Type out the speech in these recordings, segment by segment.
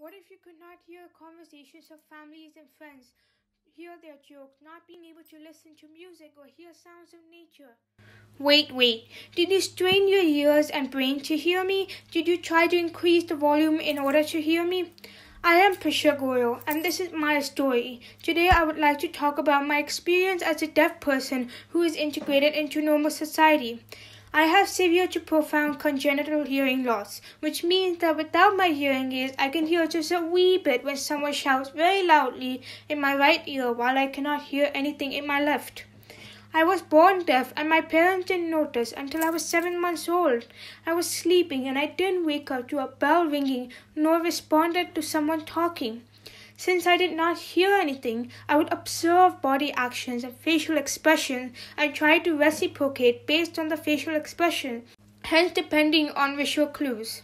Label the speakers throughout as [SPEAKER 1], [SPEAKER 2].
[SPEAKER 1] What if you could not hear conversations of families and friends, hear their jokes, not being able to listen to music or hear sounds of nature? Wait. Did you strain your ears and brain to hear me? Did you try to increase the volume in order to hear me? I am Prisha Goyal, and this is my story. Today I would like to talk about my experience as a deaf person who is integrated into normal society. I have severe to profound congenital hearing loss, which means that without my hearing aids, I can hear just a wee bit when someone shouts very loudly in my right ear while I cannot hear anything in my left. I was born deaf and my parents didn't notice until I was 7 months old. I was sleeping and I didn't wake up to a bell ringing nor responded to someone talking. Since I did not hear anything, I would observe body actions and facial expressions and try to reciprocate based on the facial expression, hence depending on visual clues.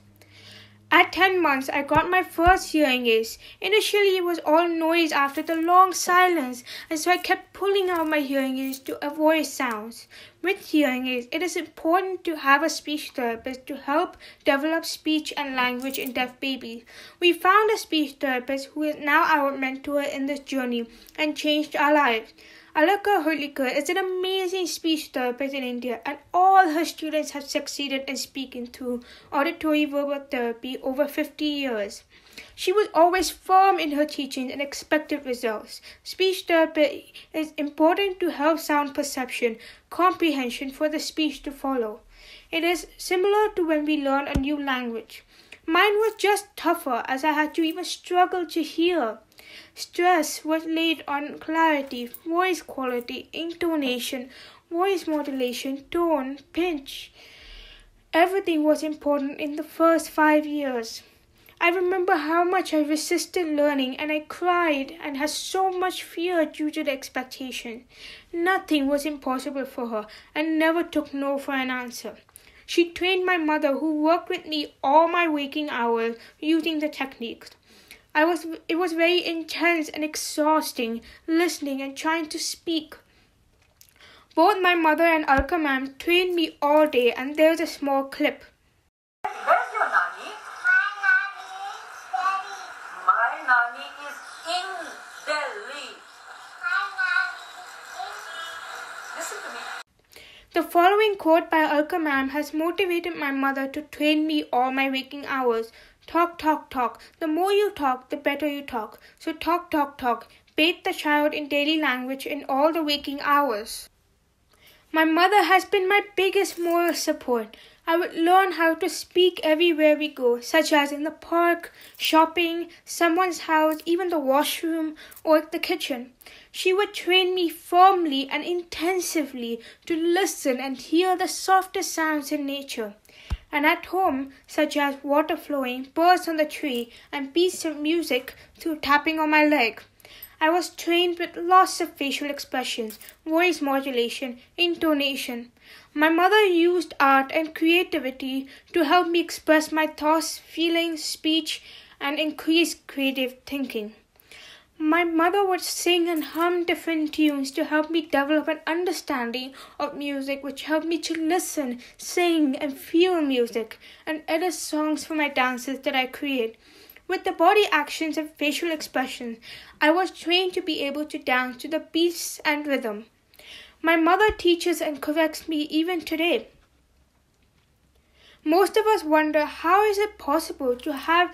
[SPEAKER 1] At 10 months, I got my first hearing aids. Initially, it was all noise after the long silence, and so I kept pulling out my hearing aids to avoid sounds. With hearing aids, it is important to have a speech therapist to help develop speech and language in deaf babies. We found a speech therapist who is now our mentor in this journey and changed our lives. Alaka Holikar is an amazing speech therapist in India, and all her students have succeeded in speaking through auditory verbal therapy over 50 years. She was always firm in her teachings and expected results. Speech therapy is important to help sound perception, comprehension for the speech to follow. It is similar to when we learn a new language. Mine was just tougher as I had to even struggle to hear. Stress was laid on clarity, voice quality, intonation, voice modulation, tone, pitch. Everything was important in the first 5 years. I remember how much I resisted learning and I cried and had so much fear due to the expectation. Nothing was impossible for her and never took no for an answer. She trained my mother who worked with me all my waking hours using the techniques. It was very intense and exhausting, listening and trying to speak. Both my mother and Alka ma'am trained me all day, and there's a small clip.
[SPEAKER 2] Where's your nanny? My nanny is in Delhi. Listen to me.
[SPEAKER 1] The following quote by Alka ma'am has motivated my mother to train me all my waking hours. Talk. The more you talk, the better you talk. So talk. Bathe the child in daily language in all the waking hours. My mother has been my biggest moral support. I would learn how to speak everywhere we go, such as in the park, shopping, someone's house, even the washroom or the kitchen. She would train me firmly and intensively to listen and hear the softest sounds in nature. And at home, such as water flowing, birds on the tree, and beats of music through tapping on my leg. I was trained with lots of facial expressions, voice modulation, intonation. My mother used art and creativity to help me express my thoughts, feelings, speech, and increase creative thinking. My mother would sing and hum different tunes to help me develop an understanding of music, which helped me to listen, sing, and feel music, and edit songs for my dances that I create. With the body actions and facial expressions, I was trained to be able to dance to the beats and rhythm. My mother teaches and corrects me even today. Most of us wonder how is it possible to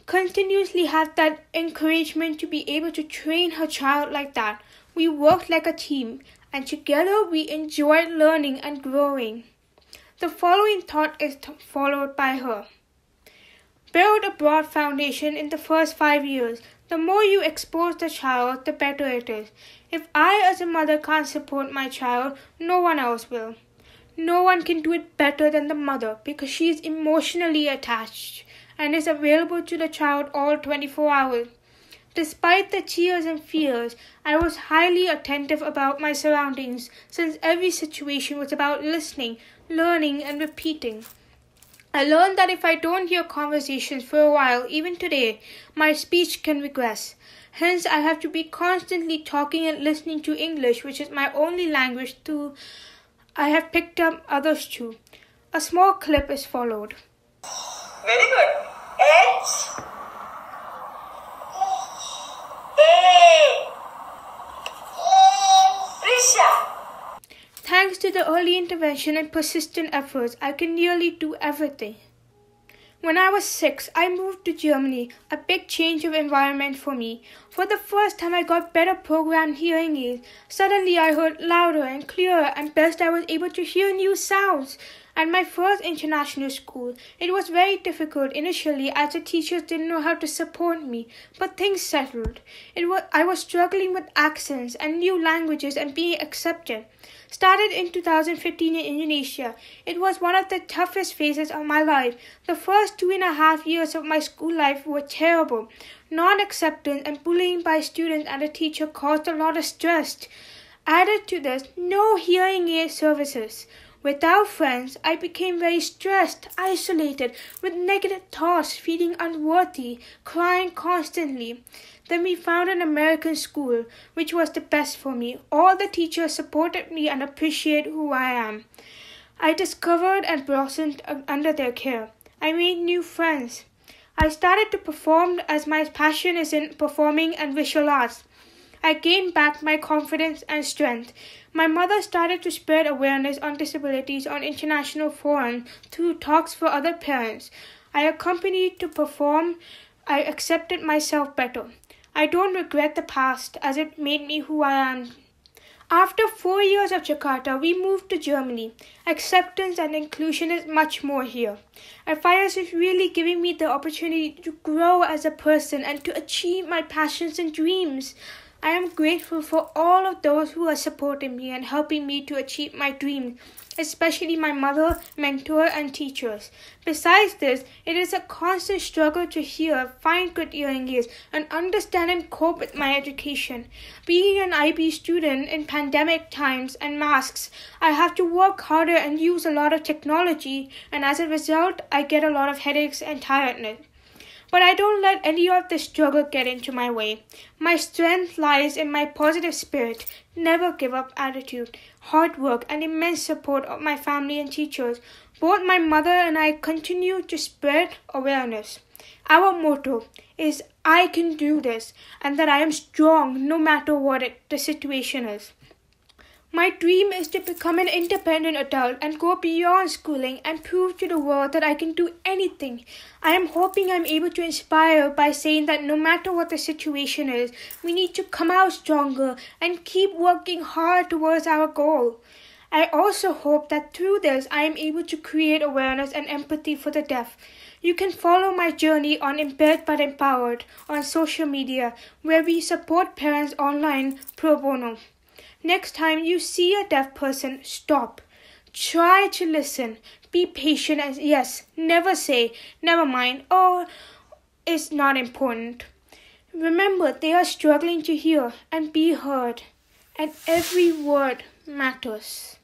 [SPEAKER 1] continuously have that encouragement to be able to train her child like that. We worked like a team, and together we enjoyed learning and growing. The following thought is followed by her. Build a broad foundation in the first 5 years. The more you expose the child, the better it is. If I as a mother can't support my child, no one else will. No one can do it better than the mother because she is emotionally attached and is available to the child all 24 hours. Despite the tears and fears, I was highly attentive about my surroundings since every situation was about listening, learning, and repeating. I learned that if I don't hear conversations for a while, even today, my speech can regress. Hence, I have to be constantly talking and listening to English, which is my only language, too. I have picked up others too. A small clip is followed.
[SPEAKER 2] Very good. H
[SPEAKER 1] to the early intervention and persistent efforts, I can nearly do everything. When I was 6, I moved to Germany, a big change of environment for me. For the first time, I got better programmed hearing aids. Suddenly, I heard louder and clearer, and best, I was able to hear new sounds. At my first international school, it was very difficult initially as the teachers didn't know how to support me, but things settled. I was struggling with accents and new languages and being accepted. Started in 2015 in Indonesia. It was one of the toughest phases of my life. The first 2.5 years of my school life were terrible. Non-acceptance and bullying by students and the teacher caused a lot of stress. Added to this, no hearing aid services. Without friends, I became very stressed, isolated, with negative thoughts, feeling unworthy, crying constantly. Then we found an American school, which was the best for me. All the teachers supported me and appreciated who I am. I discovered and blossomed under their care. I made new friends. I started to perform as my passion is in performing and visual arts. I gained back my confidence and strength. My mother started to spread awareness on disabilities on international forums through talks for other parents. I accompanied to perform. I accepted myself better. I don't regret the past as it made me who I am. After 4 years of Jakarta, we moved to Germany. Acceptance and inclusion is much more here. FIS is really giving me the opportunity to grow as a person and to achieve my passions and dreams. I am grateful for all of those who are supporting me and helping me to achieve my dreams, especially my mother, mentor, and teachers. Besides this, it is a constant struggle to hear, find good hearing aids, and understand and cope with my education. Being an IB student in pandemic times and masks, I have to work harder and use a lot of technology, and as a result, I get a lot of headaches and tiredness. But I don't let any of the struggle get into my way. My strength lies in my positive spirit, never give up attitude, hard work, and immense support of my family and teachers. Both my mother and I continue to spread awareness. Our motto is, I can do this, and that I am strong no matter what the situation is. My dream is to become an independent adult and go beyond schooling and prove to the world that I can do anything. I am hoping I'm able to inspire by saying that no matter what the situation is, we need to come out stronger and keep working hard towards our goal. I also hope that through this, I am able to create awareness and empathy for the deaf. You can follow my journey on Impaired but Empowered on social media, where we support parents online pro bono. Next time you see a deaf person, stop. Try to listen. Be patient and yes, never say, never mind, oh, it's not important. Remember, they are struggling to hear and be heard, and every word matters.